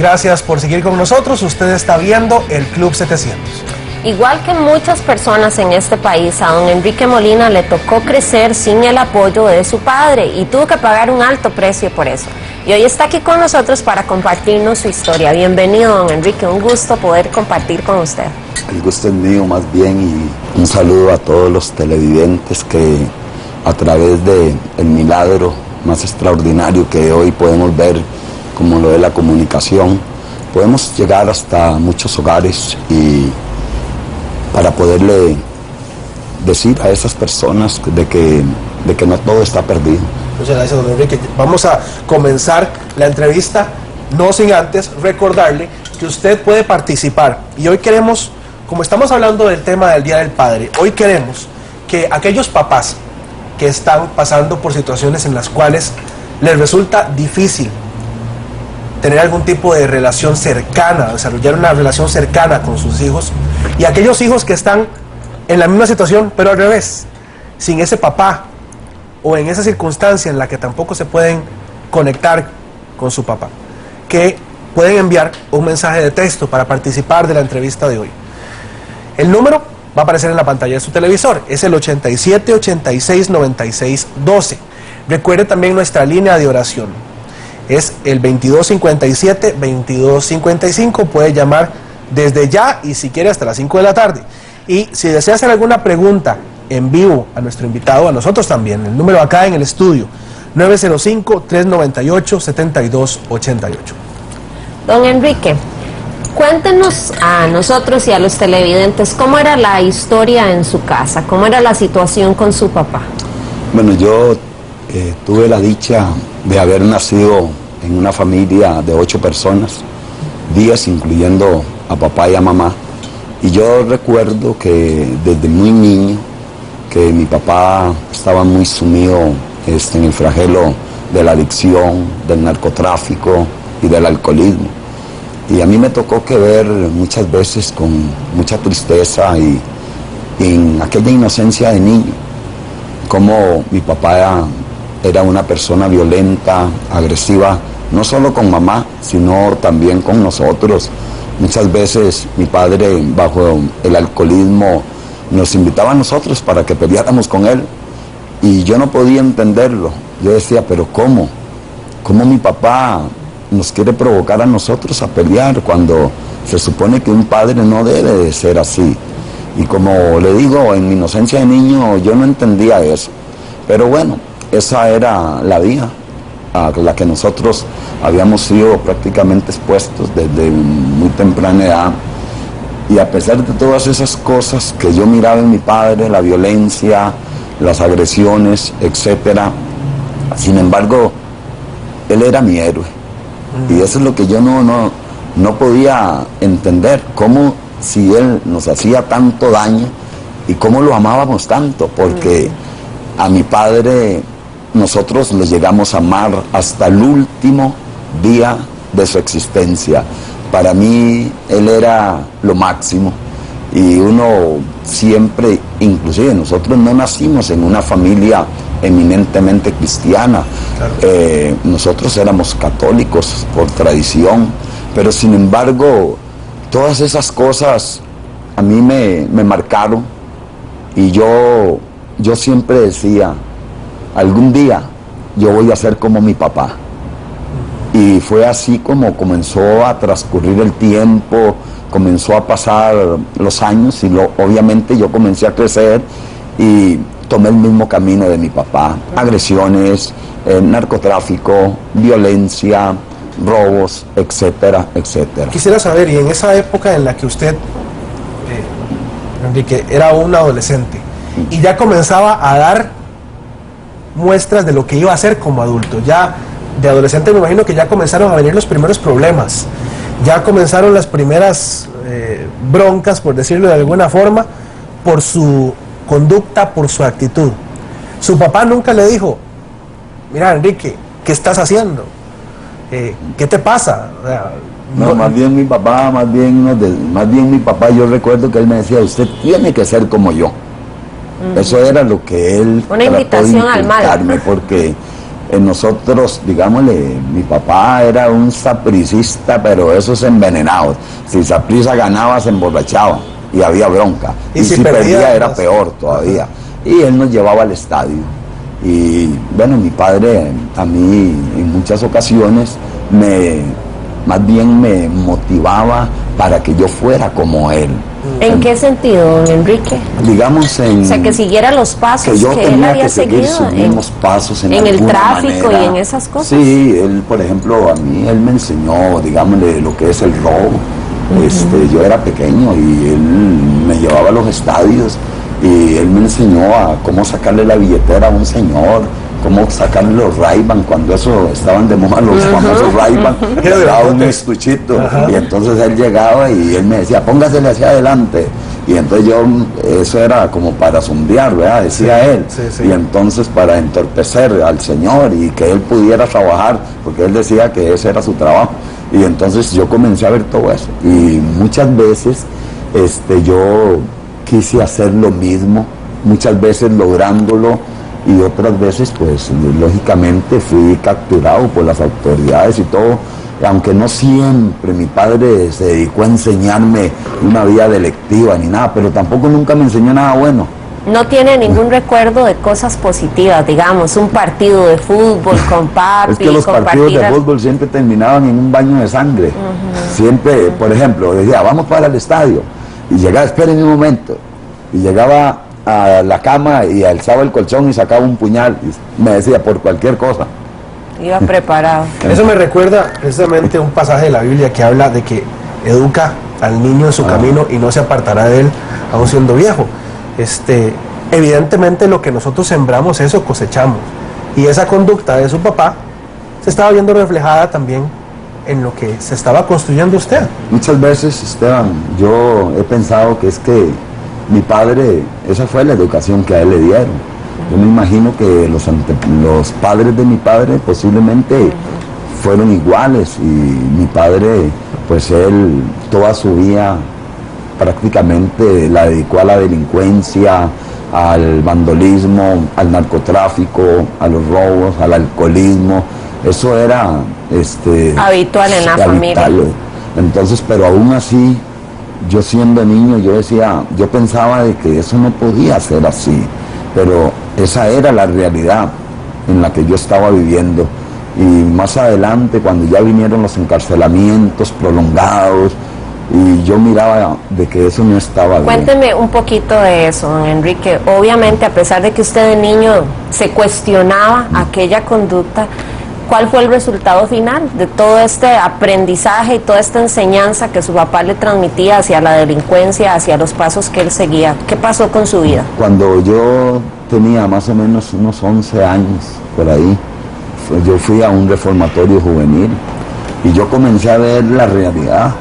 Gracias por seguir con nosotros. Usted está viendo el Club 700. Igual que muchas personas en este país, a don Enrique Molina le tocó crecer sin el apoyo de su padre y tuvo que pagar un alto precio por eso. Y hoy está aquí con nosotros para compartirnos su historia. Bienvenido, don Enrique, un gusto poder compartir con usted. El gusto es mío más bien, y un saludo a todos los televidentes que a través del milagro más extraordinario que hoy podemos ver, como lo de la comunicación, podemos llegar hasta muchos hogares y para poderle decir a esas personas de que no todo está perdido. Muchas gracias, don Enrique. Vamos a comenzar la entrevista, no sin antes recordarle que usted puede participar. Y hoy queremos, como estamos hablando del tema del Día del Padre, hoy queremos que aquellos papás que están pasando por situaciones en las cuales les resulta difícil tener algún tipo de relación cercana, desarrollar una relación cercana con sus hijos, y aquellos hijos que están en la misma situación, pero al revés, sin ese papá, o en esa circunstancia en la que tampoco se pueden conectar con su papá, que pueden enviar un mensaje de texto para participar de la entrevista de hoy. El número va a aparecer en la pantalla de su televisor, es el 87 86 96 12. Recuerde también nuestra línea de oración, es el 2257 2255, puede llamar desde ya y si quiere hasta las 5 de la tarde. Y si desea hacer alguna pregunta en vivo a nuestro invitado, a nosotros también, el número acá en el estudio, 905-398-7288. Don Enrique, cuéntenos a nosotros y a los televidentes cómo era la historia en su casa, cómo era la situación con su papá. Bueno, yo tuve la dicha de haber nacido en una familia de 8 personas, 10 incluyendo a papá y a mamá. Y yo recuerdo que desde muy niño, que mi papá estaba muy sumido en el flagelo de la adicción, del narcotráfico y del alcoholismo. Y a mí me tocó que ver muchas veces con mucha tristeza y en aquella inocencia de niño, cómo mi papá era una persona violenta, agresiva, no solo con mamá, sino también con nosotros. Muchas veces mi padre, bajo el alcoholismo, nos invitaba a nosotros para que peleáramos con él. Y yo no podía entenderlo. Yo decía, pero ¿cómo? ¿Cómo mi papá nos quiere provocar a nosotros a pelear cuando se supone que un padre no debe de ser así? Y como le digo, en mi inocencia de niño yo no entendía eso. Pero bueno, esa era la vida a la que nosotros habíamos sido prácticamente expuestos desde muy temprana edad. Y a pesar de todas esas cosas que yo miraba en mi padre, la violencia, las agresiones, etcétera, sin embargo, él era mi héroe. Y eso es lo que yo no podía entender, cómo si él nos hacía tanto daño y cómo lo amábamos tanto, porque a mi padre nosotros le llegamos a amar hasta el último día de su existencia. Para mí él era lo máximo, y uno siempre, inclusive nosotros no nacimos en una familia eminentemente cristiana. Claro. Nosotros éramos católicos por tradición, pero sin embargo todas esas cosas a mí me marcaron, y yo siempre decía, algún día yo voy a ser como mi papá. Y fue así como comenzó a transcurrir el tiempo, comenzó a pasar los años, y obviamente yo comencé a crecer y tomé el mismo camino de mi papá. Agresiones, narcotráfico, violencia, robos, etcétera, etcétera. Quisiera saber, y en esa época en la que usted, Enrique, era un adolescente y ya comenzaba a dar muestras de lo que iba a hacer como adulto, ya de adolescente me imagino que ya comenzaron a venir los primeros problemas, ya comenzaron las primeras broncas, por decirlo de alguna forma, por su conducta, por su actitud. Su papá nunca le dijo, mira Enrique, ¿qué estás haciendo? ¿Qué te pasa? O sea, no, más bien mi papá, más bien mi papá, yo recuerdo que él me decía, usted tiene que ser como yo. Eso era lo que él una invitación al mal, porque nosotros, digámosle, mi papá era un sapricista, pero esos envenenados. Si Saprissa ganaba, se emborrachaba y había bronca. Y si perdía era peor todavía. Y él nos llevaba al estadio. Y bueno, mi padre a mí en muchas ocasiones más bien me motivaba para que yo fuera como él. ¿En qué sentido, don Enrique? Digamos o sea, que siguiera los pasos que él había seguido sus mismos pasos en el tráfico manera. Y en esas cosas. Sí, él, por ejemplo, a mí él me enseñó, digámosle, lo que es el robo. Yo era pequeño y él me llevaba a los estadios y él me enseñó a cómo sacarle la billetera a un señor, cómo sacarle los Ray-Ban, cuando eso estaban de moda los famosos Ray-Ban, que daba un estuchito. Y entonces él llegaba y él me decía, póngasele hacia adelante. Y entonces eso era como para zumbiar, ¿verdad? Decía él. Y entonces para entorpecer al señor y que él pudiera trabajar, porque él decía que ese era su trabajo. Y entonces yo comencé a ver todo eso. Y muchas veces yo quise hacer lo mismo, muchas veces lográndolo, y otras veces pues lógicamente fui capturado por las autoridades y todo, aunque no siempre mi padre se dedicó a enseñarme una vida delictiva ni nada, pero tampoco nunca me enseñó nada bueno. No tiene ningún recuerdo de cosas positivas, digamos, un partido de fútbol con papi. Es que los partidos de fútbol siempre terminaban en un baño de sangre. Siempre, por ejemplo, decía, vamos para el estadio, y llegaba, esperen un momento, y llegaba a la cama y alzaba el colchón y sacaba un puñal y me decía por cualquier cosa. Iba preparado. Eso me recuerda precisamente un pasaje de la Biblia que habla de que educa al niño en su camino y no se apartará de él aún siendo viejo. Evidentemente lo que nosotros sembramos, eso cosechamos. Y esa conducta de su papá se estaba viendo reflejada también en lo que se estaba construyendo usted. Muchas veces, Esteban, yo he pensado que es que mi padre, esa fue la educación que a él le dieron. Yo me imagino que los padres de mi padre posiblemente fueron iguales, y mi padre, pues él toda su vida prácticamente la dedicó a la delincuencia, al vandelismo, al narcotráfico, a los robos, al alcoholismo. Eso era habitual en la familia. Entonces, pero aún así, yo siendo niño, yo pensaba de que eso no podía ser así, pero esa era la realidad en la que yo estaba viviendo. Y más adelante, cuando ya vinieron los encarcelamientos prolongados, y yo miraba de que eso no estaba bien. Cuénteme un poquito de eso, don Enrique. Obviamente, a pesar de que usted de niño se cuestionaba aquella conducta, ¿cuál fue el resultado final de todo este aprendizaje y toda esta enseñanza que su papá le transmitía hacia la delincuencia, hacia los pasos que él seguía? ¿Qué pasó con su vida? Cuando yo tenía más o menos unos 11 años, por ahí, yo fui a un reformatorio juvenil y yo comencé a ver la realidad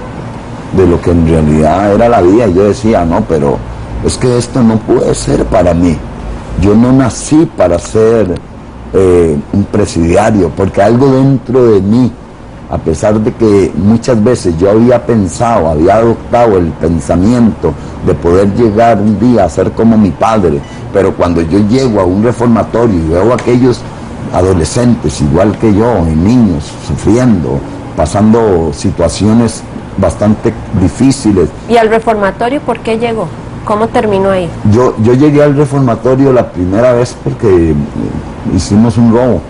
de lo que en realidad era la vida, y yo decía, no, pero es que esto no puede ser para mí. Yo no nací para ser un presidiario, porque algo dentro de mí, a pesar de que muchas veces yo había pensado, había adoptado el pensamiento de poder llegar un día a ser como mi padre, pero cuando yo llego a un reformatorio y veo a aquellos adolescentes igual que yo, y niños sufriendo, pasando situaciones bastante difíciles. ¿Y al reformatorio por qué llegó? ¿Cómo terminó ahí? Yo llegué al reformatorio la primera vez porque hicimos un robo.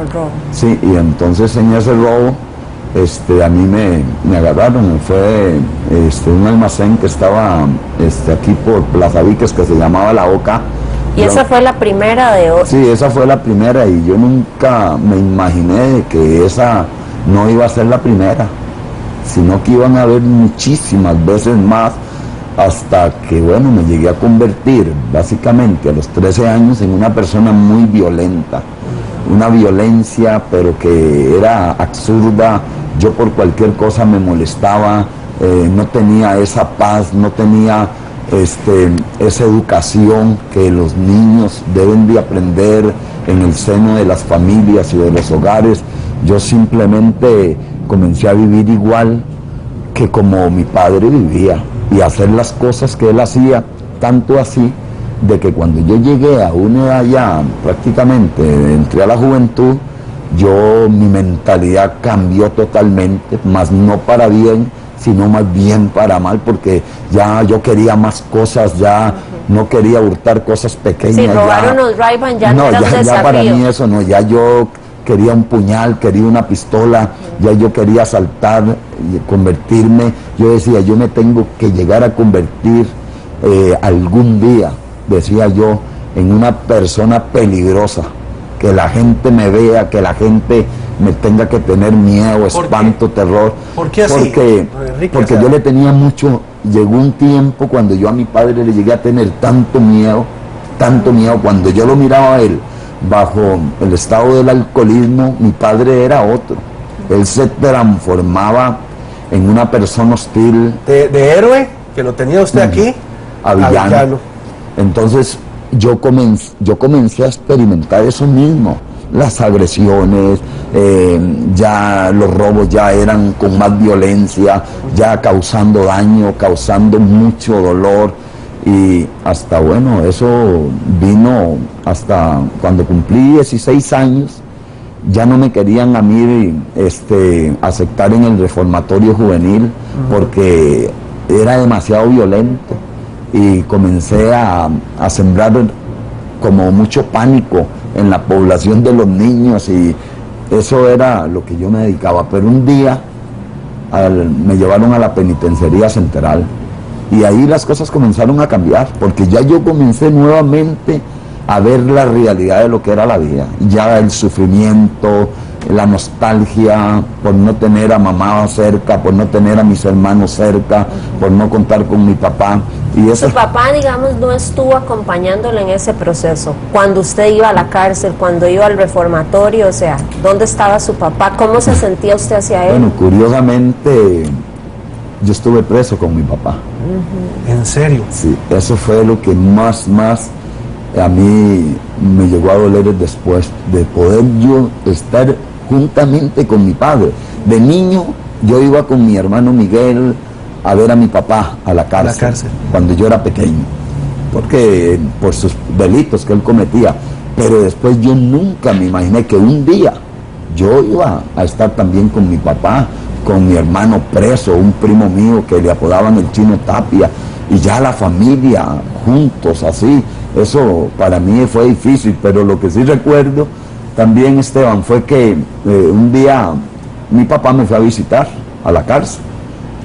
¿Un robo? Sí, y entonces en ese robo a mí me agarraron. Fue un almacén que estaba aquí por Plaza Víquez, que se llamaba La Oca. ¿Y esa fue la primera de hoy? Sí, esa fue la primera, y yo nunca me imaginé que esa no iba a ser la primera, sino que iban a haber muchísimas veces más, hasta que, bueno, me llegué a convertir básicamente a los 13 años en una persona muy violenta, una violencia pero que era absurda. Yo por cualquier cosa me molestaba, no tenía esa paz, no tenía esa educación que los niños deben de aprender en el seno de las familias y de los hogares. Yo simplemente comencé a vivir igual que como mi padre vivía, y hacer las cosas que él hacía, tanto así de que cuando yo llegué a una edad ya prácticamente entré a la juventud, mi mentalidad cambió totalmente, más no para bien, sino más bien para mal, porque ya yo quería más cosas, ya no quería hurtar cosas pequeñas. Si robar unos Ray-Ban ya no era un desafío. Ya para mí eso no, ya yo quería un puñal, quería una pistola, ya yo quería saltar, convertirme. Yo decía, yo me tengo que llegar a convertir algún día, decía yo, en una persona peligrosa, que la gente me vea, que la gente me tenga que tener miedo, espanto, terror. ¿Por qué así? Porque yo le tenía mucho. Llegó un tiempo cuando yo a mi padre le llegué a tener tanto miedo, cuando yo lo miraba a él bajo el estado del alcoholismo, mi padre era otro. Él se transformaba en una persona hostil. De héroe, que lo tenía usted aquí, a villano. Entonces yo comencé a experimentar eso mismo. Las agresiones, ya los robos ya eran con más violencia, ya causando daño, causando mucho dolor, y hasta, bueno, eso vino hasta cuando cumplí 16 años, ya no me querían a mí aceptar en el reformatorio juvenil, porque era demasiado violento, y comencé a sembrar como mucho pánico en la población de los niños, y eso era lo que yo me dedicaba. Pero un día me llevaron a la penitenciaría central, y ahí las cosas comenzaron a cambiar, porque ya yo comencé nuevamente a ver la realidad de lo que era la vida, ya el sufrimiento, la nostalgia por no tener a mamá cerca, por no tener a mis hermanos cerca, por no contar con mi papá. Y eso... Su papá, digamos, no estuvo acompañándole en ese proceso. Cuando usted iba a la cárcel, cuando iba al reformatorio, o sea, ¿dónde estaba su papá? ¿Cómo se sentía usted hacia él? Bueno, curiosamente, yo estuve preso con mi papá. ¿En serio? Sí, eso fue lo que más a mí me llegó a doler después, de poder yo estar juntamente con mi padre. De niño, yo iba con mi hermano Miguel a ver a mi papá a la cárcel, cuando yo era pequeño, porque por sus delitos que él cometía. Pero después yo nunca me imaginé que un día yo iba a estar también con mi papá, con mi hermano preso, un primo mío que le apodaban el Chino Tapia, y ya la familia juntos así. Eso para mí fue difícil, pero lo que sí recuerdo también, Esteban, fue que un día mi papá me fue a visitar a la cárcel,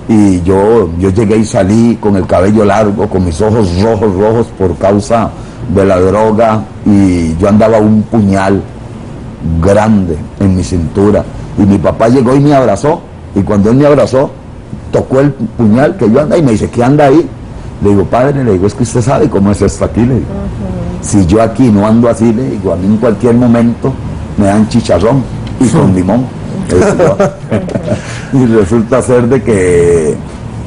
y yo llegué y salí con el cabello largo, con mis ojos rojos por causa de la droga, y yo andaba un puñal grande en mi cintura, y mi papá llegó y me abrazó, y cuando él me abrazó, tocó el puñal que yo andaba y me dice, ¿qué anda ahí? Le digo, padre, le digo, es que usted sabe cómo es esto aquí, le digo. Si yo aquí no ando así, le digo, a mí en cualquier momento me dan chicharrón y con limón. Y resulta ser de que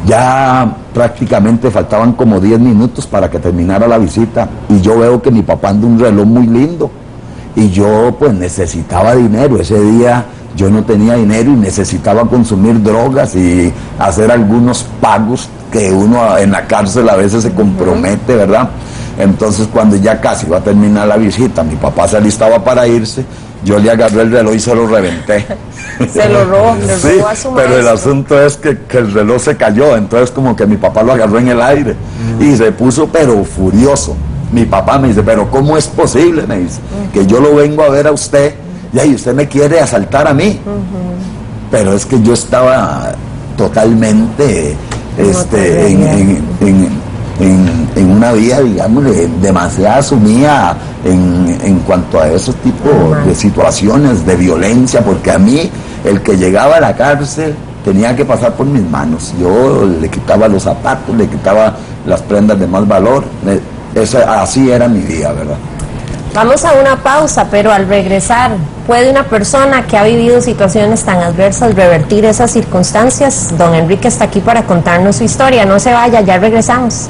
ya prácticamente faltaban como 10 minutos para que terminara la visita, y yo veo que mi papá anda un reloj muy lindo, y yo pues necesitaba dinero. Ese día yo no tenía dinero y necesitaba consumir drogas y hacer algunos pagos que uno en la cárcel a veces se compromete, ¿verdad? Entonces, cuando ya casi iba a terminar la visita, mi papá se alistaba para irse, yo le agarré el reloj y se lo reventé. Se lo robó, le robó a su maestro. Pero el asunto es que el reloj se cayó, entonces como que mi papá lo agarró en el aire y se puso pero furioso. Mi papá me dice, pero ¿cómo es posible? Me dice, que yo lo vengo a ver a usted y usted me quiere asaltar a mí. Pero es que yo estaba totalmente en una vida, digamos, demasiado sumida en cuanto a esos tipos de situaciones de violencia, porque a mí el que llegaba a la cárcel tenía que pasar por mis manos. Yo le quitaba los zapatos, le quitaba las prendas de más valor. Así era mi vida, ¿verdad? Vamos a una pausa, pero al regresar, ¿puede una persona que ha vivido situaciones tan adversas revertir esas circunstancias? Don Enrique está aquí para contarnos su historia. No se vaya, ya regresamos.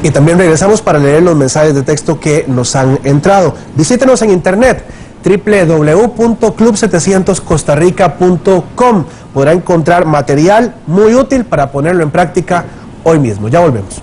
Y también regresamos para leer los mensajes de texto que nos han entrado. Visítenos en internet, www.club700costarrica.com. Podrá encontrar material muy útil para ponerlo en práctica hoy mismo. Ya volvemos.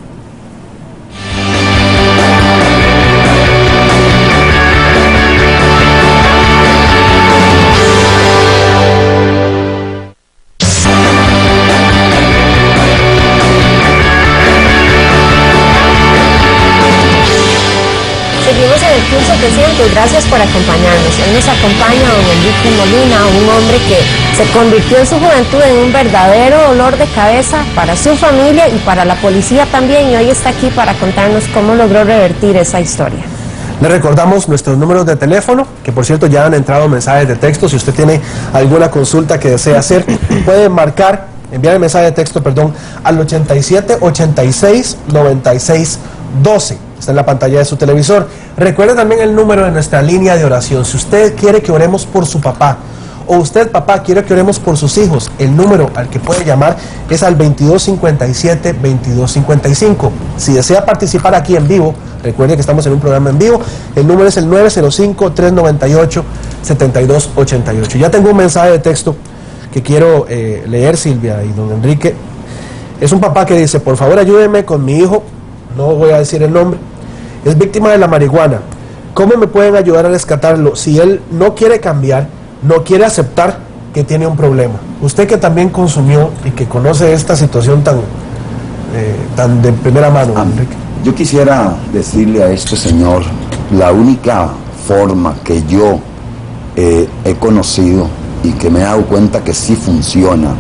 Enrique, gracias por acompañarnos. Hoy nos acompaña don Enrique Molina, un hombre que se convirtió en su juventud en un verdadero dolor de cabeza para su familia y para la policía también, y hoy está aquí para contarnos cómo logró revertir esa historia. Le recordamos nuestros números de teléfono, que por cierto ya han entrado mensajes de texto. Si usted tiene alguna consulta que desea hacer, puede enviar el mensaje de texto, al 87 86 96 12. Está en la pantalla de su televisor. Recuerde también el número de nuestra línea de oración. Si usted quiere que oremos por su papá, o usted, papá, quiere que oremos por sus hijos, el número al que puede llamar es al 2257-2255. Si desea participar aquí en vivo, recuerde que estamos en un programa en vivo, el número es el 905-398-7288. Ya tengo un mensaje de texto que quiero leer, Silvia y don Enrique. Es un papá que dice: por favor ayúdenme con mi hijo, no voy a decir el nombre, es víctima de la marihuana. ¿Cómo me pueden ayudar a rescatarlo si él no quiere cambiar? No quiere aceptar que tiene un problema. Usted que también consumió y que conoce esta situación tan de primera mano, Enrique. Yo quisiera decirle a este señor, la única forma que yo he conocido y que me he dado cuenta que sí funciona,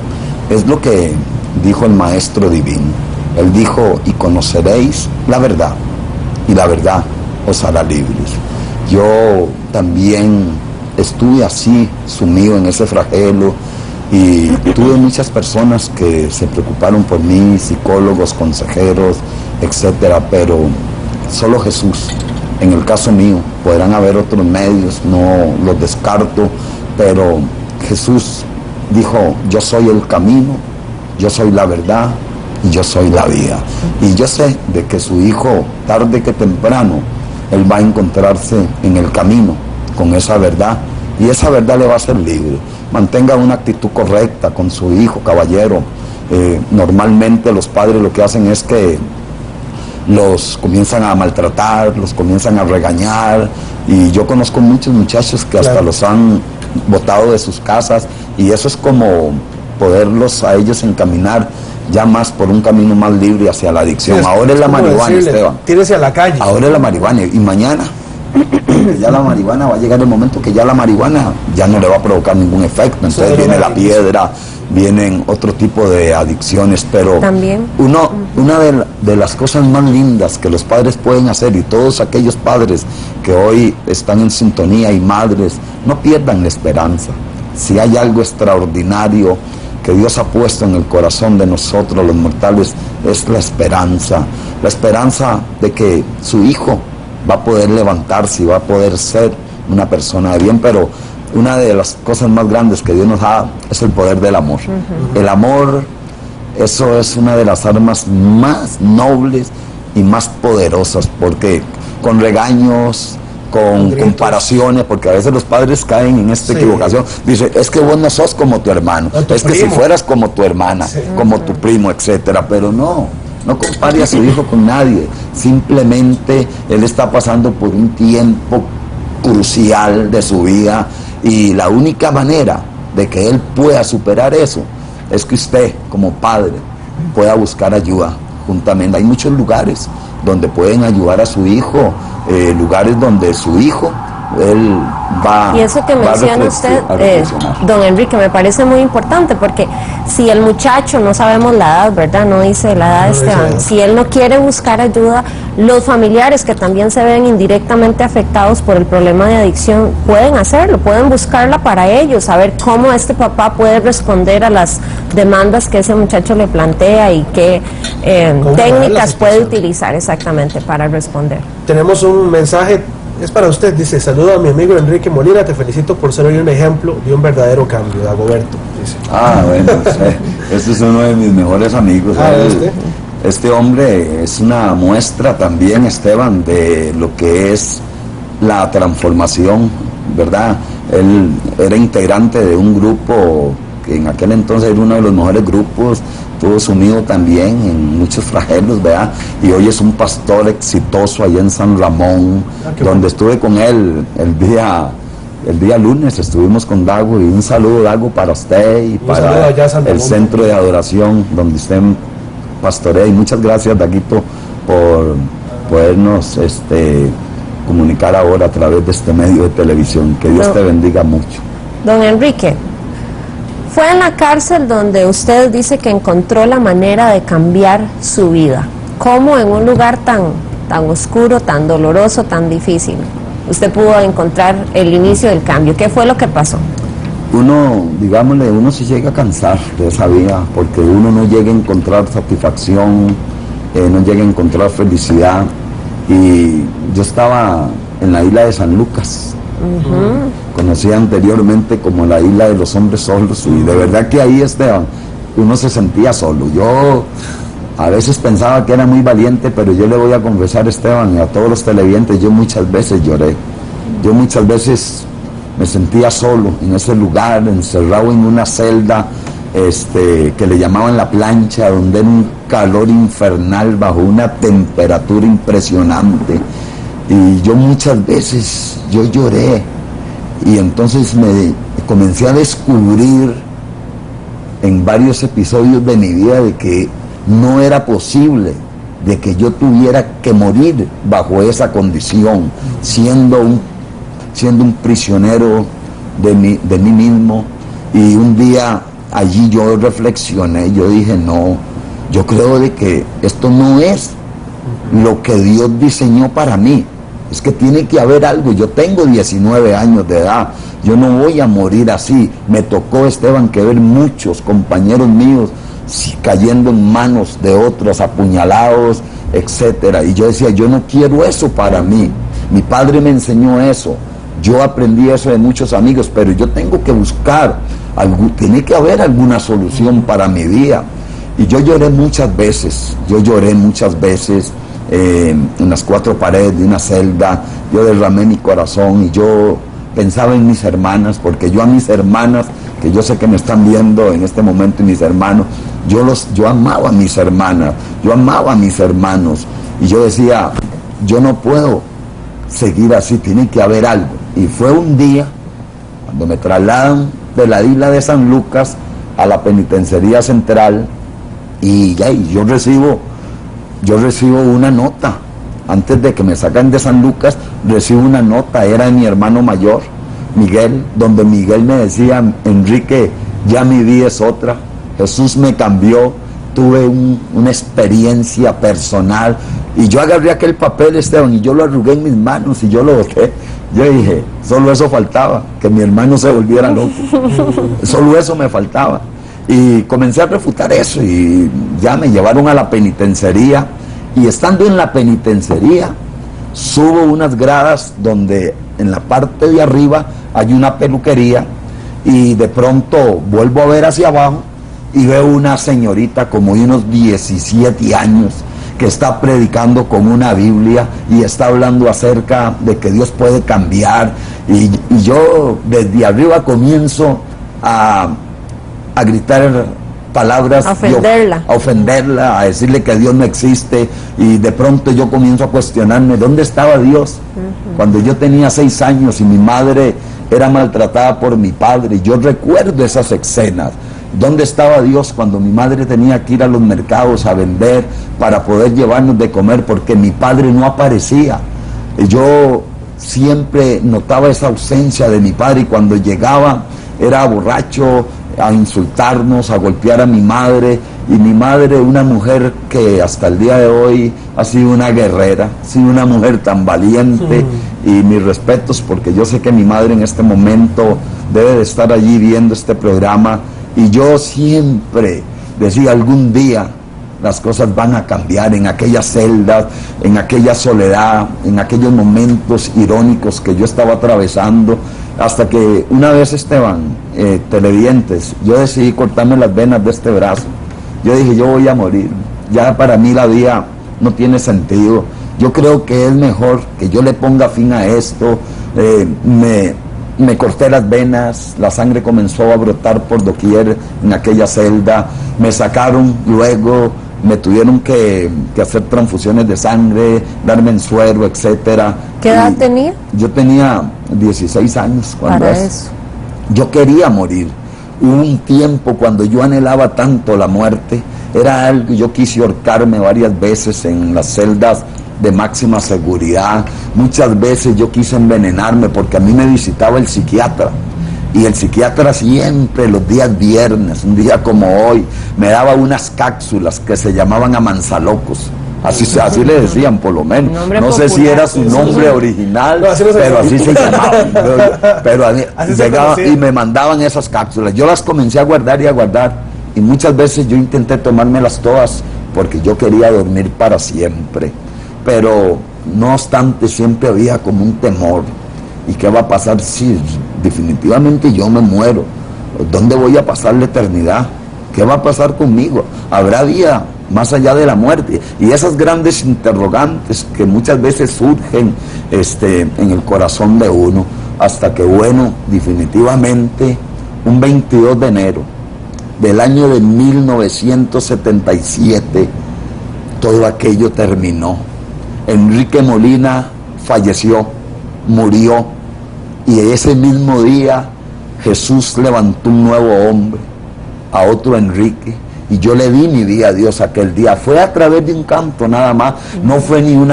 es lo que dijo el Maestro Divino. Él dijo: y conoceréis la verdad, y la verdad os hará libres. Yo también estuve así, sumido en ese flagelo, y tuve muchas personas que se preocuparon por mí, psicólogos, consejeros, etcétera, pero solo Jesús. En el caso mío, podrán haber otros medios, no los descarto, pero Jesús dijo: yo soy el camino, yo soy la verdad y yo soy la vida. Y yo sé de que su hijo, tarde que temprano, él va a encontrarse en el camino con esa verdad, y esa verdad le va a hacer libre. Mantenga una actitud correcta con su hijo, caballero. Normalmente los padres lo que hacen es que los comienzan a maltratar, los comienzan a regañar, y yo conozco muchos muchachos que hasta los han botado de sus casas, y eso es como poderlos a ellos encaminar ya más por un camino más libre hacia la adicción. Ahora es la marihuana, Esteban. Tírese a la calle. Ahora es la marihuana, y mañana ya la marihuana va a llegar el momento que ya la marihuana ya no le va a provocar ningún efecto. Entonces viene la piedra, vienen otro tipo de adicciones, pero también una de las cosas más lindas que los padres pueden hacer, y todos aquellos padres que hoy están en sintonía y madres, no pierdan la esperanza. Si hay algo extraordinario que Dios ha puesto en el corazón de nosotros los mortales, es la esperanza de que su hijo va a poder levantarse y va a poder ser una persona de bien. Pero una de las cosas más grandes que Dios nos da es el poder del amor. El amor, eso es una de las armas más nobles y más poderosas, porque con regaños, con comparaciones, porque a veces los padres caen en esta equivocación, dice: es que vos no sos como tu hermano, es que si fueras como tu hermana, como tu primo, etcétera. Pero no compare a su hijo con nadie. Simplemente él está pasando por un tiempo crucial de su vida, y la única manera de que él pueda superar eso es que usted, como padre, pueda buscar ayuda juntamente. Hay muchos lugares donde pueden ayudar a su hijo, lugares donde su hijo, él va. Y eso que menciona usted, don Enrique, me parece muy importante, porque si el muchacho, no sabemos la edad, ¿verdad? No dice la edad de Esteban. Si él no quiere buscar ayuda, los familiares que también se ven indirectamente afectados por el problema de adicción pueden hacerlo, pueden buscarla para ellos, saber cómo este papá puede responder a las demandas que ese muchacho le plantea y qué técnicas puede utilizar exactamente para responder. Tenemos un mensaje. Es para usted, dice: saludo a mi amigo Enrique Molina, te felicito por ser hoy un ejemplo de un verdadero cambio. Dagoberto, dice. Bueno, este es uno de mis mejores amigos. Este hombre es una muestra también, Esteban, de lo que es la transformación, ¿verdad? Él era integrante de un grupo que en aquel entonces era uno de los mejores grupos, estuvo sumido también en muchos flagelos, ¿verdad? Y hoy es un pastor exitoso allá en San Ramón, donde estuve con él el día lunes, estuvimos con Dago, y un saludo, Dago, para usted y para el centro de adoración donde usted pastorea. Y muchas gracias, Daguito, por podernos comunicar ahora a través de este medio de televisión. Que Dios te bendiga mucho. Don Enrique, fue en la cárcel donde usted dice que encontró la manera de cambiar su vida. ¿Cómo en un lugar tan oscuro, tan doloroso, tan difícil, usted pudo encontrar el inicio del cambio? ¿Qué fue lo que pasó? Uno, digámosle, uno se llega a cansar de esa vida, porque uno no llega a encontrar satisfacción, no llega a encontrar felicidad. Y yo estaba en la isla de San Lucas, conocida anteriormente como la isla de los hombres solos, y de verdad que ahí, Esteban, uno se sentía solo. Yo a veces pensaba que era muy valiente, pero yo le voy a confesar, Esteban, y a todos los televidentes, yo muchas veces lloré. Yo muchas veces me sentía solo en ese lugar, encerrado en una celda que le llamaban la plancha, donde era un calor infernal bajo una temperatura impresionante. Y yo muchas veces, yo lloré, y entonces me comencé a descubrir en varios episodios de mi vida de que no era posible de que yo tuviera que morir bajo esa condición, siendo un prisionero de mí mismo. Y un día allí yo reflexioné, yo dije, no, yo creo de que esto no es lo que Dios diseñó para mí, es que tiene que haber algo. Yo tengo 19 años de edad, yo no voy a morir así. Me tocó, Esteban, que ver muchos compañeros míos cayendo en manos de otros, apuñalados, etcétera. Y yo decía, yo no quiero eso para mí. Mi padre me enseñó eso, yo aprendí eso de muchos amigos, pero yo tengo que buscar, tiene que haber alguna solución para mi vida. Y yo lloré muchas veces, en las cuatro paredes de una celda. Yo derramé mi corazón y yo pensaba en mis hermanas, porque yo a mis hermanas, que yo sé que me están viendo en este momento, y mis hermanos, yo amaba a mis hermanas, yo amaba a mis hermanos, y yo decía, yo no puedo seguir así, tiene que haber algo. Y fue un día cuando me trasladan de la isla de San Lucas a la penitenciaría central, y yo recibo una nota. Antes de que me sacan de San Lucas, recibo una nota, era de mi hermano mayor, Miguel, donde Miguel me decía, Enrique, ya mi vida es otra, Jesús me cambió, tuve una experiencia personal. Y yo agarré aquel papel, Esteban, y yo lo arrugué en mis manos y yo lo boté. Yo dije, solo eso faltaba, que mi hermano se volviera loco. Solo eso me faltaba. Y comencé a refutar eso, y ya me llevaron a la penitenciaría. Y estando en la penitenciaría, subo unas gradas donde en la parte de arriba hay una peluquería, y de pronto vuelvo a ver hacia abajo y veo una señorita como de unos 17 años que está predicando con una Biblia y está hablando acerca de que Dios puede cambiar. Y yo desde arriba comienzo a gritar palabras, a ofenderla, a decirle que Dios no existe. Y de pronto yo comienzo a cuestionarme, ¿dónde estaba Dios? Cuando yo tenía 6 años y mi madre era maltratada por mi padre. Yo recuerdo esas escenas. ¿Dónde estaba Dios cuando mi madre tenía que ir a los mercados a vender para poder llevarnos de comer, porque mi padre no aparecía? Yo siempre notaba esa ausencia de mi padre, y cuando llegaba era borracho, a insultarnos, a golpear a mi madre. Y mi madre, una mujer que hasta el día de hoy ha sido una guerrera, ha sido una mujer tan valiente. Y mis respetos, porque yo sé que mi madre en este momento debe de estar allí viendo este programa. Y yo siempre decía, algún día las cosas van a cambiar en aquellas celdas, en aquella soledad, en aquellos momentos irónicos que yo estaba atravesando. Hasta que una vez, Esteban, televidentes, yo decidí cortarme las venas de este brazo. Yo dije, yo voy a morir, ya para mí la vida no tiene sentido. Yo creo que es mejor que yo le ponga fin a esto. Me corté las venas, la sangre comenzó a brotar por doquier en aquella celda. Me sacaron luego, me tuvieron que hacer transfusiones de sangre, darme en suero, etcétera. ¿Qué edad tenía? Yo tenía 16 años cuando eso. Yo quería morir. Hubo un tiempo cuando yo anhelaba tanto la muerte. Era algo, yo quise ahorcarme varias veces en las celdas de máxima seguridad. Muchas veces yo quise envenenarme porque a mí me visitaba el psiquiatra. Y el psiquiatra siempre, los días viernes, un día como hoy, me daba unas cápsulas que se llamaban amansalocos. Así le decían, por lo menos. No sé si era su nombre original, pero así se llamaba. Pero llegaba y me mandaban esas cápsulas. Yo las comencé a guardar y a guardar. Y muchas veces yo intenté tomármelas todas porque yo quería dormir para siempre. Pero no obstante, siempre había como un temor. ¿Y qué va a pasar si definitivamente yo me muero? ¿Dónde voy a pasar la eternidad? ¿Qué va a pasar conmigo? ¿Habrá vida más allá de la muerte? Y esas grandes interrogantes que muchas veces surgen en el corazón de uno, hasta que, bueno, definitivamente, un 22 de enero del año de 1977, todo aquello terminó. Enrique Molina falleció, murió, y ese mismo día Jesús levantó un nuevo hombre, a otro Enrique, y yo le di mi vida a Dios aquel día. Fue a través de un canto nada más, no fue ni de un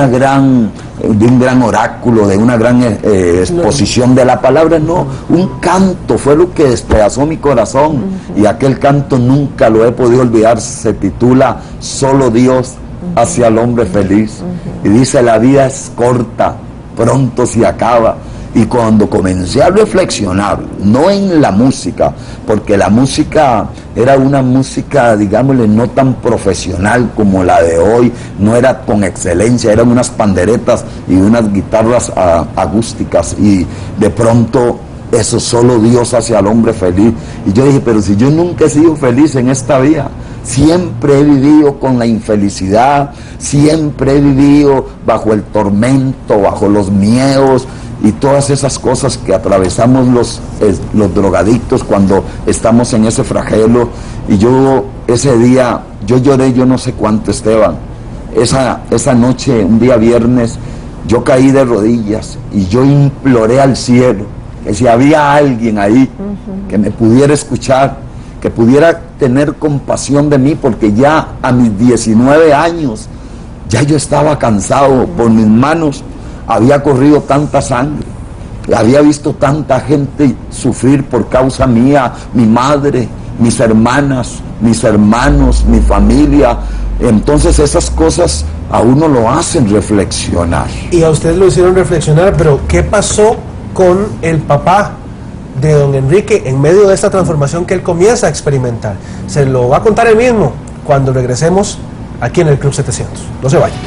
gran oráculo, de una gran exposición de la palabra, no, un canto fue lo que despedazó mi corazón, y aquel canto nunca lo he podido olvidar. Se titula Solo Dios hace al hombre feliz, y dice: la vida es corta, pronto se acaba. Y cuando comencé a reflexionar, no en la música, porque la música era una música, digámosle, no tan profesional como la de hoy, no era con excelencia, eran unas panderetas y unas guitarras acústicas, y de pronto eso, solo Dios hace al hombre feliz. Y yo dije, pero si yo nunca he sido feliz en esta vida, siempre he vivido con la infelicidad, siempre he vivido bajo el tormento, bajo los miedos y todas esas cosas que atravesamos los drogadictos cuando estamos en ese flagelo. Y yo ese día, yo lloré yo no sé cuánto, Esteban. Esa noche, un día viernes, yo caí de rodillas y yo imploré al cielo que si había alguien ahí que me pudiera escuchar, que pudiera tener compasión de mí, porque ya a mis 19 años ya yo estaba cansado. Por mis manos había corrido tanta sangre, había visto tanta gente sufrir por causa mía, mi madre, mis hermanas, mis hermanos, mi familia. Entonces esas cosas a uno lo hacen reflexionar. Y a ustedes lo hicieron reflexionar, pero ¿qué pasó con el papá de don Enrique en medio de esta transformación que él comienza a experimentar? Se lo va a contar él mismo cuando regresemos aquí en el Club 700. No se vayan.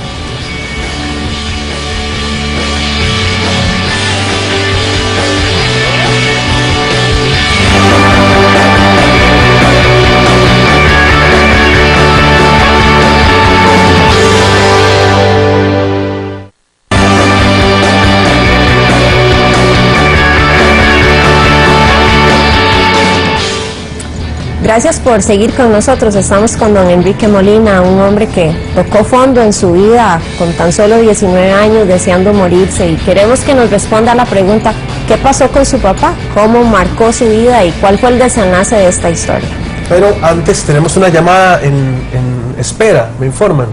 Gracias por seguir con nosotros. Estamos con don Enrique Molina, un hombre que tocó fondo en su vida con tan solo 19 años, deseando morirse, y queremos que nos responda a la pregunta: ¿qué pasó con su papá? ¿Cómo marcó su vida y cuál fue el desenlace de esta historia? Pero antes tenemos una llamada en espera, me informan.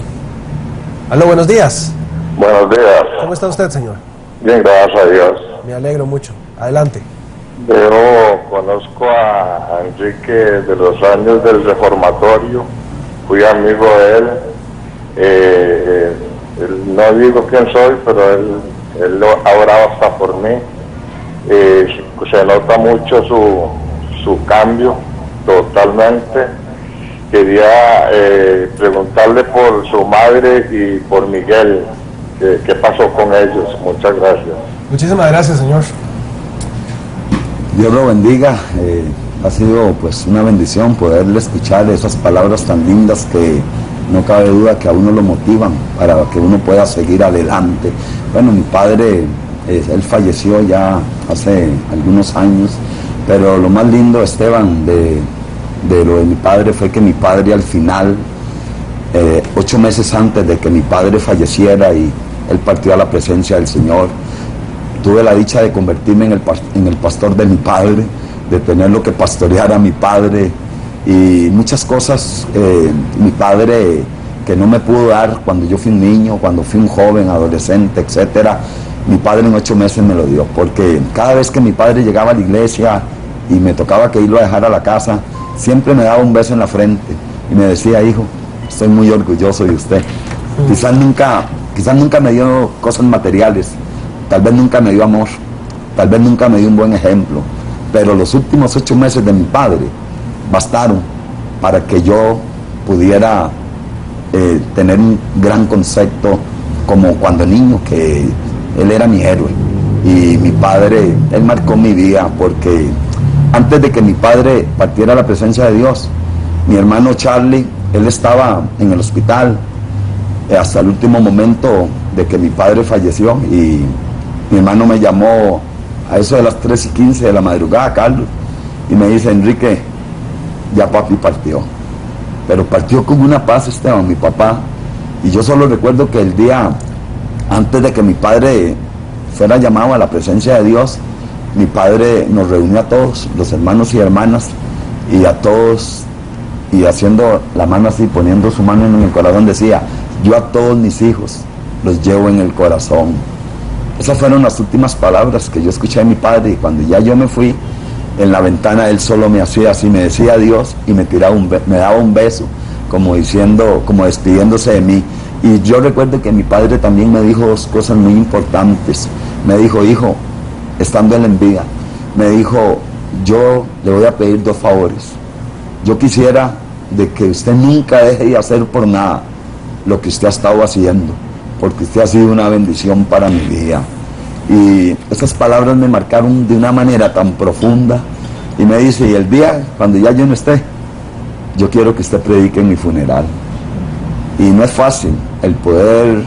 Aló, buenos días. Buenos días. ¿Cómo está usted, señor? Bien, gracias a Dios. Me alegro mucho. Adelante. Yo conozco a Enrique de los años del reformatorio, fui amigo de él. No digo quién soy, pero él ha orado hasta por mí. Se nota mucho su cambio totalmente. Quería preguntarle por su madre y por Miguel, qué pasó con ellos. Muchas gracias. Muchísimas gracias, señor. Dios lo bendiga. Ha sido pues una bendición poderle escuchar esas palabras tan lindas que no cabe duda que a uno lo motivan para que uno pueda seguir adelante. Bueno, mi padre, él falleció ya hace algunos años, pero lo más lindo, Esteban, de lo de mi padre fue que mi padre al final, 8 meses antes de que mi padre falleciera y él partió a la presencia del Señor, tuve la dicha de convertirme en el pastor de mi padre, de tenerlo que pastorear a mi padre, y muchas cosas. Mi padre que no me pudo dar cuando yo fui un niño, cuando fui un joven, adolescente, etcétera. Mi padre en 8 meses me lo dio, porque cada vez que mi padre llegaba a la iglesia y me tocaba que irlo a dejar a la casa, siempre me daba un beso en la frente y me decía: hijo, estoy muy orgulloso de usted. Quizás nunca me dio cosas materiales, tal vez nunca me dio amor, tal vez nunca me dio un buen ejemplo, pero los últimos 8 meses de mi padre bastaron para que yo pudiera tener un gran concepto, como cuando niño, que él era mi héroe. Y mi padre, él marcó mi vida, porque antes de que mi padre partiera a la presencia de Dios, mi hermano Charlie, él estaba en el hospital hasta el último momento de que mi padre falleció, y mi hermano me llamó a eso de las 3:15 de la madrugada, Carlos, y me dice: Enrique, ya papi partió. Pero partió con una paz, Esteban, mi papá. Y yo solo recuerdo que el día antes de que mi padre fuera llamado a la presencia de Dios, mi padre nos reunió a todos, los hermanos y hermanas, y a todos, y haciendo la mano así, poniendo su mano en el corazón, decía: yo a todos mis hijos los llevo en el corazón. Esas fueron las últimas palabras que yo escuché de mi padre, y cuando ya yo me fui, en la ventana él solo me hacía así, me decía adiós y me daba un beso, como diciendo, como despidiéndose de mí. Y yo recuerdo que mi padre también me dijo 2 cosas muy importantes. Me dijo: hijo, estando él en vida, me dijo: yo le voy a pedir 2 favores. Yo quisiera de que usted nunca deje de hacer por nada lo que usted ha estado haciendo, porque usted ha sido una bendición para mi vida. Y esas palabras me marcaron de una manera tan profunda. Y me dice: y el día cuando ya yo no esté, yo quiero que usted predique en mi funeral. Y no es fácil el poder.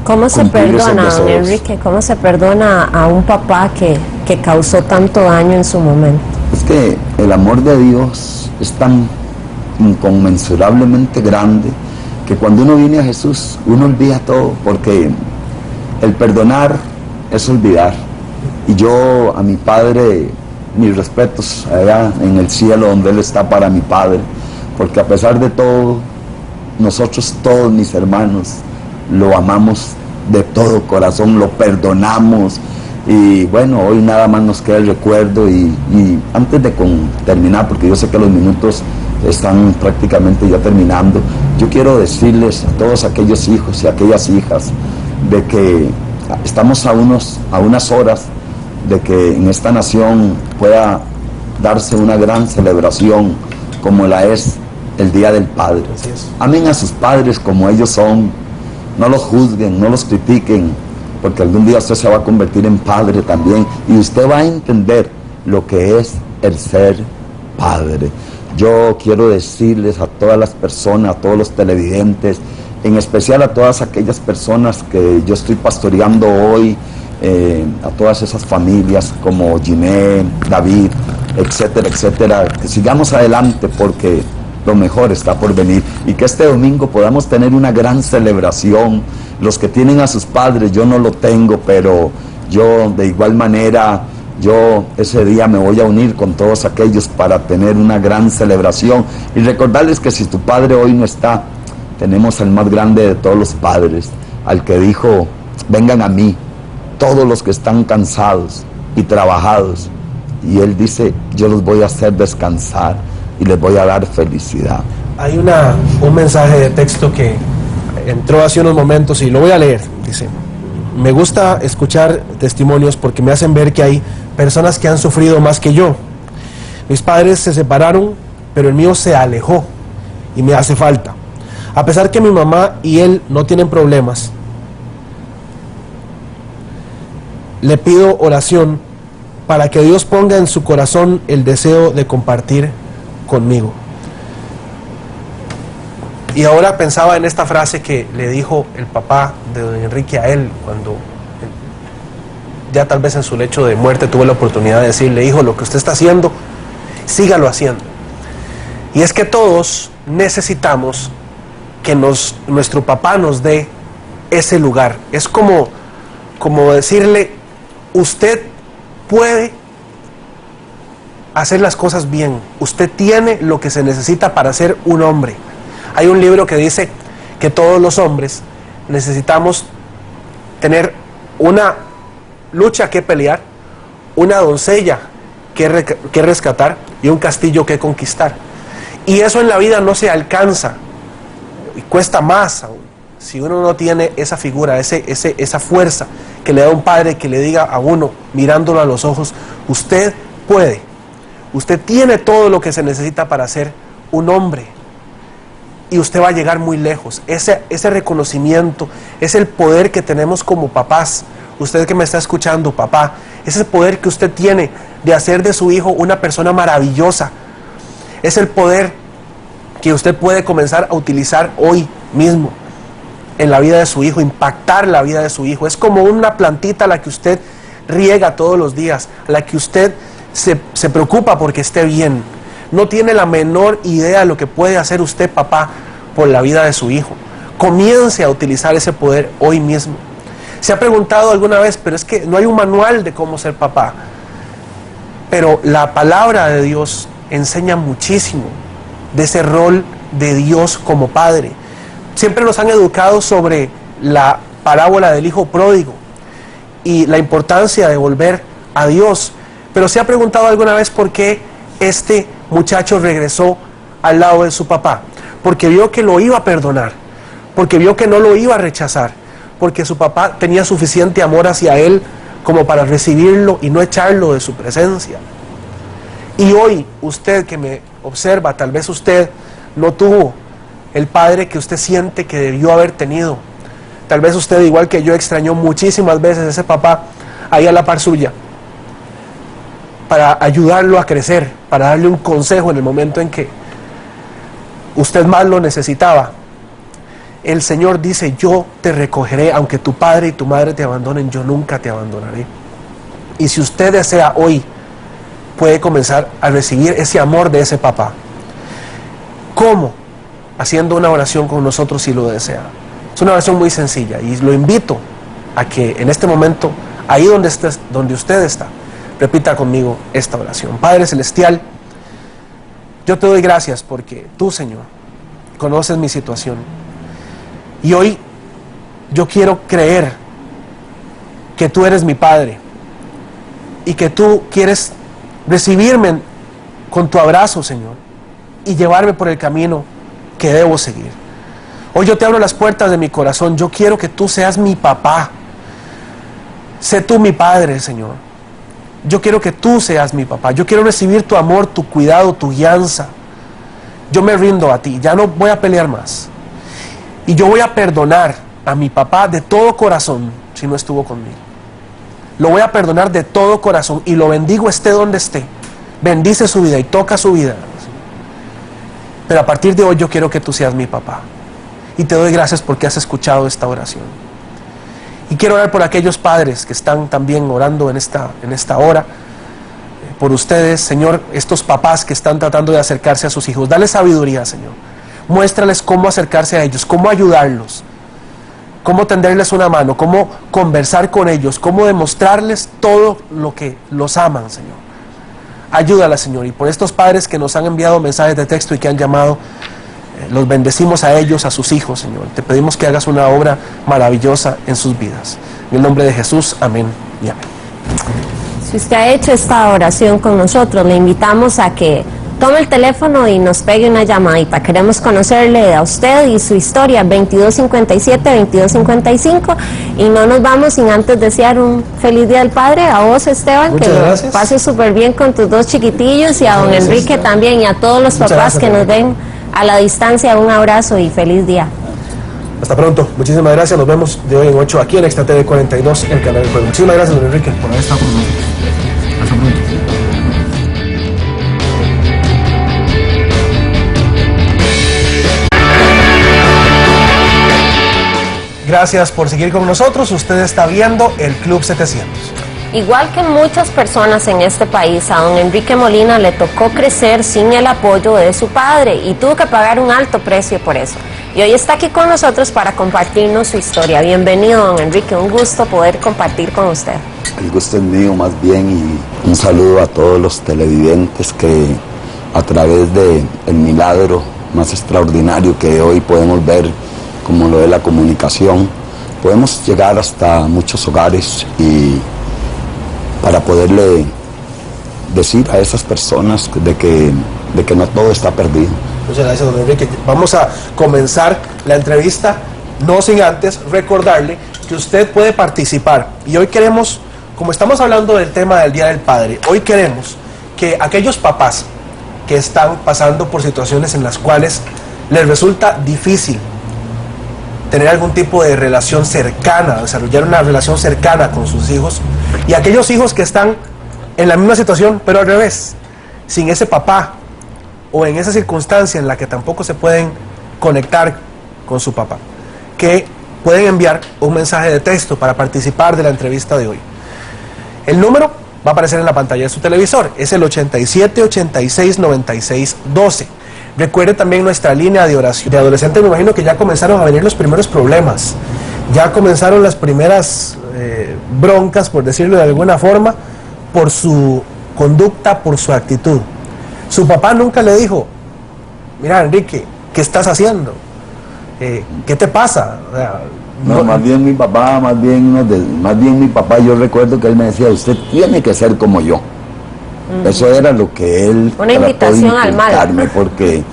¿Cómo se perdona, don Enrique? ¿Cómo se perdona a un papá que causó tanto daño en su momento? Es que el amor de Dios es tan inconmensurablemente grande que cuando uno viene a Jesús, uno olvida todo, porque el perdonar es olvidar. Y yo a mi padre, mis respetos allá en el cielo donde él está, para mi padre, porque a pesar de todo, nosotros todos, mis hermanos, lo amamos de todo corazón, lo perdonamos. Y bueno, hoy nada más nos queda el recuerdo. Y antes de terminar, porque yo sé que los minutos están prácticamente ya terminando, yo quiero decirles a todos aquellos hijos y aquellas hijas de que estamos a unas horas de que en esta nación pueda darse una gran celebración como la es el Día del Padre. Amen a sus padres como ellos son, no los juzguen, no los critiquen, porque algún día usted se va a convertir en padre también, y usted va a entender lo que es el ser padre. Yo quiero decirles a todas las personas, a todos los televidentes, en especial a todas aquellas personas que yo estoy pastoreando hoy, a todas esas familias como Giné, David, etcétera, etcétera, que sigamos adelante, porque lo mejor está por venir, y que este domingo podamos tener una gran celebración. Los que tienen a sus padres, yo no lo tengo, pero yo de igual manera, yo ese día me voy a unir con todos aquellos para tener una gran celebración, y recordarles que si tu padre hoy no está, tenemos al más grande de todos los padres, al que dijo: vengan a mí todos los que están cansados y trabajados, y él dice: yo los voy a hacer descansar y les voy a dar felicidad. Hay un mensaje de texto que entró hace unos momentos y lo voy a leer. Dice: me gusta escuchar testimonios porque me hacen ver que hay personas que han sufrido más que yo. Mis padres se separaron, pero el mío se alejó y me hace falta. A pesar que mi mamá y él no tienen problemas, le pido oración para que Dios ponga en su corazón el deseo de compartir conmigo. Y ahora pensaba en esta frase que le dijo el papá de don Enrique a él cuando ya tal vez en su lecho de muerte tuvo la oportunidad de decirle: hijo, lo que usted está haciendo, sígalo haciendo. Y es que todos necesitamos que nuestro papá nos dé ese lugar. Es como decirle: usted puede hacer las cosas bien, usted tiene lo que se necesita para ser un hombre. Hay un libro que dice que todos los hombres necesitamos tener una lucha que pelear, una doncella que rescatar y un castillo que conquistar. Y eso en la vida no se alcanza, y cuesta más aún, si uno no tiene esa figura, esa fuerza que le da un padre que le diga a uno, mirándolo a los ojos, usted puede, usted tiene todo lo que se necesita para ser un hombre. Y usted va a llegar muy lejos. Ese reconocimiento es el poder que tenemos como papás. Usted que me está escuchando, papá, ese poder que usted tiene de hacer de su hijo una persona maravillosa. Es el poder que usted puede comenzar a utilizar hoy mismo en la vida de su hijo, impactar la vida de su hijo. Es como una plantita a la que usted riega todos los días, a la que usted se preocupa porque esté bien. No tiene la menor idea de lo que puede hacer usted, papá, por la vida de su hijo. Comience a utilizar ese poder hoy mismo. Se ha preguntado alguna vez, pero es que no hay un manual de cómo ser papá. Pero la palabra de Dios enseña muchísimo de ese rol de Dios como padre. Siempre nos han educado sobre la parábola del hijo pródigo y la importancia de volver a Dios. Pero se ha preguntado alguna vez por qué este muchacho regresó al lado de su papá, porque vio que lo iba a perdonar, porque vio que no lo iba a rechazar, porque su papá tenía suficiente amor hacia él como para recibirlo y no echarlo de su presencia. Y hoy, usted que me observa, tal vez usted no tuvo el padre que usted siente que debió haber tenido. Tal vez usted, igual que yo, extrañó muchísimas veces a ese papá ahí a la par suya, para ayudarlo a crecer, para darle un consejo en el momento en que usted más lo necesitaba. El Señor dice, yo te recogeré, aunque tu padre y tu madre te abandonen, yo nunca te abandonaré. Y si usted desea hoy, puede comenzar a recibir ese amor de ese papá. ¿Cómo? Haciendo una oración con nosotros si lo desea. Es una oración muy sencilla y lo invito a que en este momento, ahí donde usted está, repita conmigo esta oración. Padre Celestial, yo te doy gracias porque tú, Señor, conoces mi situación. Y hoy yo quiero creer que tú eres mi Padre y que tú quieres recibirme con tu abrazo, Señor, y llevarme por el camino que debo seguir. Hoy yo te abro las puertas de mi corazón. Yo quiero que tú seas mi papá. Sé tú mi Padre, Señor. Yo quiero que tú seas mi papá. Yo quiero recibir tu amor, tu cuidado, tu guianza. Yo me rindo a ti. Ya no voy a pelear más. Y yo voy a perdonar a mi papá de todo corazón si no estuvo conmigo. Lo voy a perdonar de todo corazón y lo bendigo esté donde esté. Bendice su vida y toca su vida. Pero a partir de hoy yo quiero que tú seas mi papá. Y te doy gracias porque has escuchado esta oración. Y quiero orar por aquellos padres que están también orando en esta hora. Por ustedes, Señor, estos papás que están tratando de acercarse a sus hijos. Dale sabiduría, Señor. Muéstrales cómo acercarse a ellos, cómo ayudarlos, cómo tenderles una mano, cómo conversar con ellos, cómo demostrarles todo lo que los aman, Señor. Ayúdala, Señor. Y por estos padres que nos han enviado mensajes de texto y que han llamado, los bendecimos a ellos, a sus hijos, Señor. Te pedimos que hagas una obra maravillosa en sus vidas. En el nombre de Jesús, amén y amén. Si usted ha hecho esta oración con nosotros, le invitamos a que tome el teléfono y nos pegue una llamadita. Queremos conocerle a usted y su historia, 2257-2255. Y no nos vamos sin antes desear un feliz Día del Padre a vos, Esteban. Muchas gracias. Que lo pases súper bien con tus dos chiquitillos y a don Enrique también y a todos los papás que nos ven a la distancia. Un abrazo y feliz día. Hasta pronto. Muchísimas gracias. Nos vemos de hoy en 8 aquí en Extra TV 42, el canal del juego. Muchísimas gracias, don Enrique, por haber estado con nosotros. Hasta pronto. Gracias por seguir con nosotros. Usted está viendo el Club 700. Igual que muchas personas en este país, a don Enrique Molina le tocó crecer sin el apoyo de su padre y tuvo que pagar un alto precio por eso. Y hoy está aquí con nosotros para compartirnos su historia. Bienvenido, don Enrique, un gusto poder compartir con usted. El gusto es mío más bien y un saludo a todos los televidentes que a través del milagro más extraordinario que hoy podemos ver como lo de la comunicación, podemos llegar hasta muchos hogares y para poderle decir a esas personas de que no todo está perdido. Muchas gracias, don Enrique. Vamos a comenzar la entrevista, no sin antes recordarle que usted puede participar. Y hoy queremos, como estamos hablando del tema del Día del Padre, hoy queremos que aquellos papás que están pasando por situaciones en las cuales les resulta difícil tener algún tipo de relación cercana, desarrollar una relación cercana con sus hijos, y aquellos hijos que están en la misma situación, pero al revés, sin ese papá, o en esa circunstancia en la que tampoco se pueden conectar con su papá, que pueden enviar un mensaje de texto para participar de la entrevista de hoy. El número va a aparecer en la pantalla de su televisor, es el 87 86 96 12. Recuerde también nuestra línea de oración. De adolescentes me imagino que ya comenzaron a venir los primeros problemas, ya comenzaron las primeras broncas, por decirlo de alguna forma, por su conducta, por su actitud. Su papá nunca le dijo: mira, Enrique, ¿qué estás haciendo? ¿Qué te pasa? O sea, no, más bien mi papá, más bien mi papá, yo recuerdo que él me decía: usted tiene que ser como yo. Eso era lo que él una invitación al mal, porque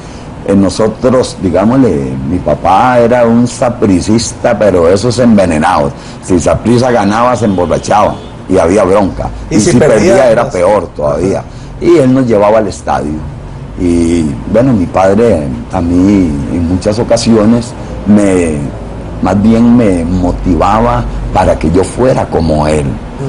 nosotros, digámosle, mi papá era un sapricista, pero esos envenenados. Si Saprissa ganaba, se emborrachaba y había bronca, y si perdía era peor todavía. Y él nos llevaba al estadio, y bueno, mi padre a mí en muchas ocasiones más bien me motivaba para que yo fuera como él.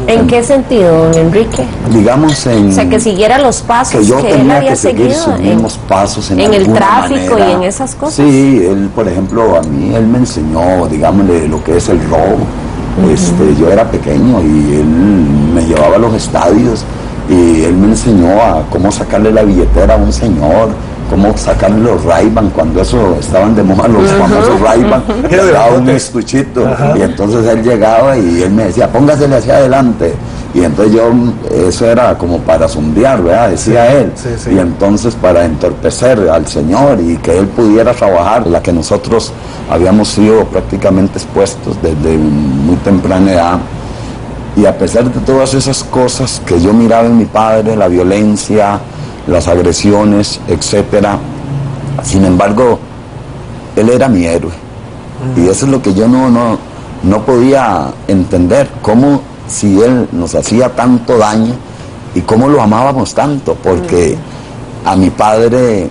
¿En qué sentido, don Enrique? Digamos o sea, que siguiera los pasos que él había seguido sus mismos pasos en el tráfico manera. Y en esas cosas. Sí, él, por ejemplo, a mí él me enseñó, digámosle, lo que es el robo. Yo era pequeño y él me llevaba a los estadios y él me enseñó a cómo sacarle la billetera a un señor, cómo sacarle los Ray-Ban, cuando eso estaban de moda los famosos Ray-Ban, que daba un estuchito. Y entonces él llegaba y él me decía: póngasele hacia adelante. Y entonces eso era como para zumbiar, ¿verdad? Decía él. Sí. Y entonces para entorpecer al Señor y que él pudiera trabajar, la que nosotros habíamos sido prácticamente expuestos desde muy temprana edad. Y a pesar de todas esas cosas que yo miraba en mi padre, la violencia, las agresiones, etcétera, sin embargo, él era mi héroe. Y eso es lo que yo no podía entender, cómo si él nos hacía tanto daño y cómo lo amábamos tanto, porque a mi padre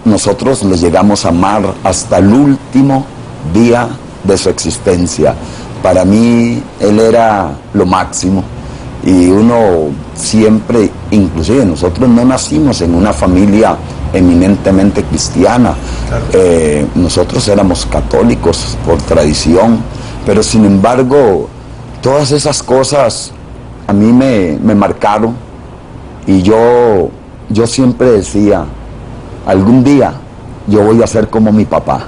nosotros le llegamos a amar hasta el último día de su existencia. Para mí él era lo máximo, y uno siempre, inclusive nosotros no nacimos en una familia eminentemente cristiana. Claro. Nosotros éramos católicos por tradición, pero sin embargo todas esas cosas a mí me marcaron, y yo siempre decía: algún día yo voy a ser como mi papá.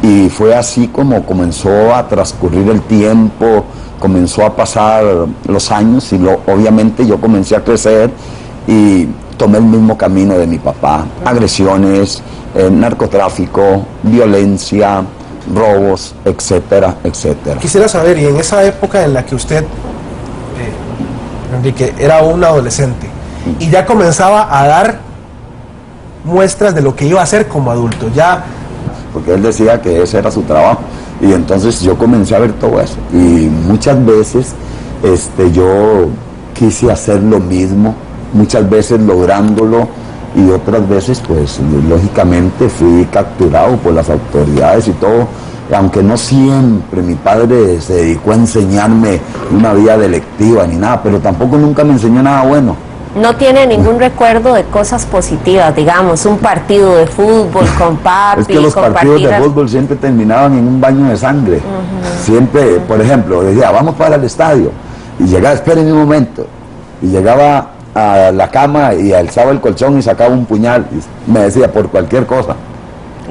Y fue así como comenzó a transcurrir el tiempo, comenzó a pasar los años, y obviamente yo comencé a crecer y tomé el mismo camino de mi papá. Agresiones, narcotráfico, violencia, robos, etcétera, etcétera. Quisiera saber, y en esa época en la que usted, Enrique, era un adolescente y ya comenzaba a dar muestras de lo que iba a hacer como adulto, ya... Porque él decía que ese era su trabajo, y entonces yo comencé a ver todo eso, y muchas veces yo quise hacer lo mismo, muchas veces lográndolo, y otras veces pues lógicamente fui capturado por las autoridades y todo, aunque no siempre mi padre se dedicó a enseñarme una vida delictiva ni nada, pero tampoco nunca me enseñó nada bueno. No tiene ningún recuerdo de cosas positivas, digamos, un partido de fútbol con papi. Es que los partidos de fútbol siempre terminaban en un baño de sangre. Siempre, por ejemplo, decía: vamos para el estadio. Y llegaba: esperen un momento. Y llegaba a la cama y alzaba el colchón y sacaba un puñal. Y me decía: por cualquier cosa.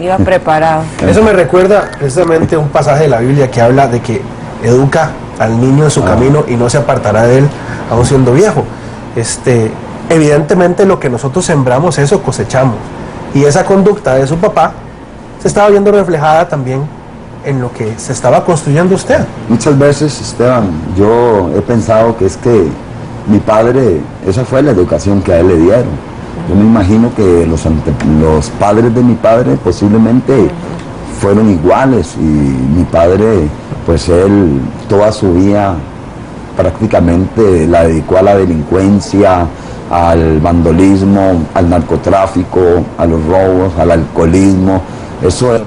Iba preparado. Eso me recuerda precisamente un pasaje de la Biblia que habla de que educa al niño en su camino y no se apartará de él aún siendo viejo. Evidentemente lo que nosotros sembramos, eso cosechamos, y esa conducta de su papá se estaba viendo reflejada también en lo que se estaba construyendo usted. Muchas veces, Esteban, yo he pensado que es que mi padre, esa fue la educación que a él le dieron. Yo me imagino que los padres de mi padre posiblemente fueron iguales, y mi padre, pues él toda su vida prácticamente la dedicó a la delincuencia, al vandelismo, al narcotráfico, a los robos, al alcoholismo. Eso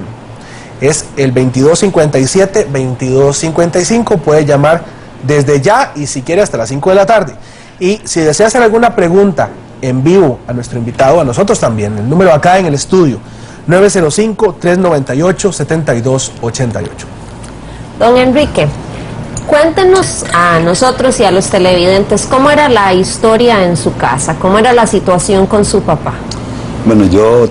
es el 2257-2255, puede llamar desde ya y si quiere hasta las 5 de la tarde. Y si desea hacer alguna pregunta en vivo a nuestro invitado, a nosotros también, el número acá en el estudio, 905-398-7288. Don Enrique, cuéntenos a nosotros y a los televidentes cómo era la historia en su casa, cómo era la situación con su papá. Bueno, yo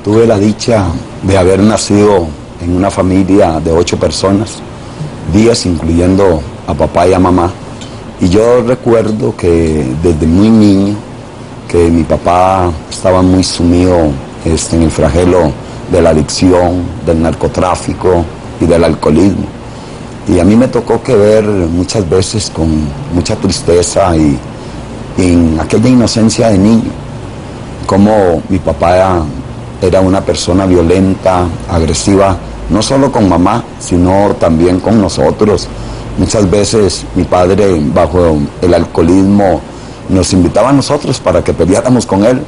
tuve la dicha de haber nacido en una familia de 8 personas, 10 incluyendo a papá y a mamá. Y yo recuerdo que desde muy niño, que mi papá estaba muy sumido en el flagelo de la adicción, del narcotráfico y del alcoholismo. Y a mí me tocó que ver muchas veces con mucha tristeza y en aquella inocencia de niño, cómo mi papá era una persona violenta, agresiva, no solo con mamá, sino también con nosotros. Muchas veces mi padre, bajo el alcoholismo, nos invitaba a nosotros para que peleáramos con él,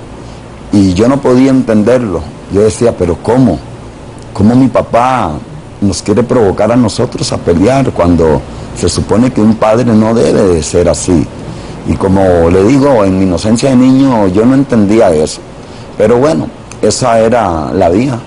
y yo no podía entenderlo. Yo decía, pero ¿cómo? ¿Cómo mi papá nos quiere provocar a nosotros a pelear cuando se supone que un padre no debe de ser así? Y como le digo, en mi inocencia de niño yo no entendía eso. Pero bueno, esa era la vida.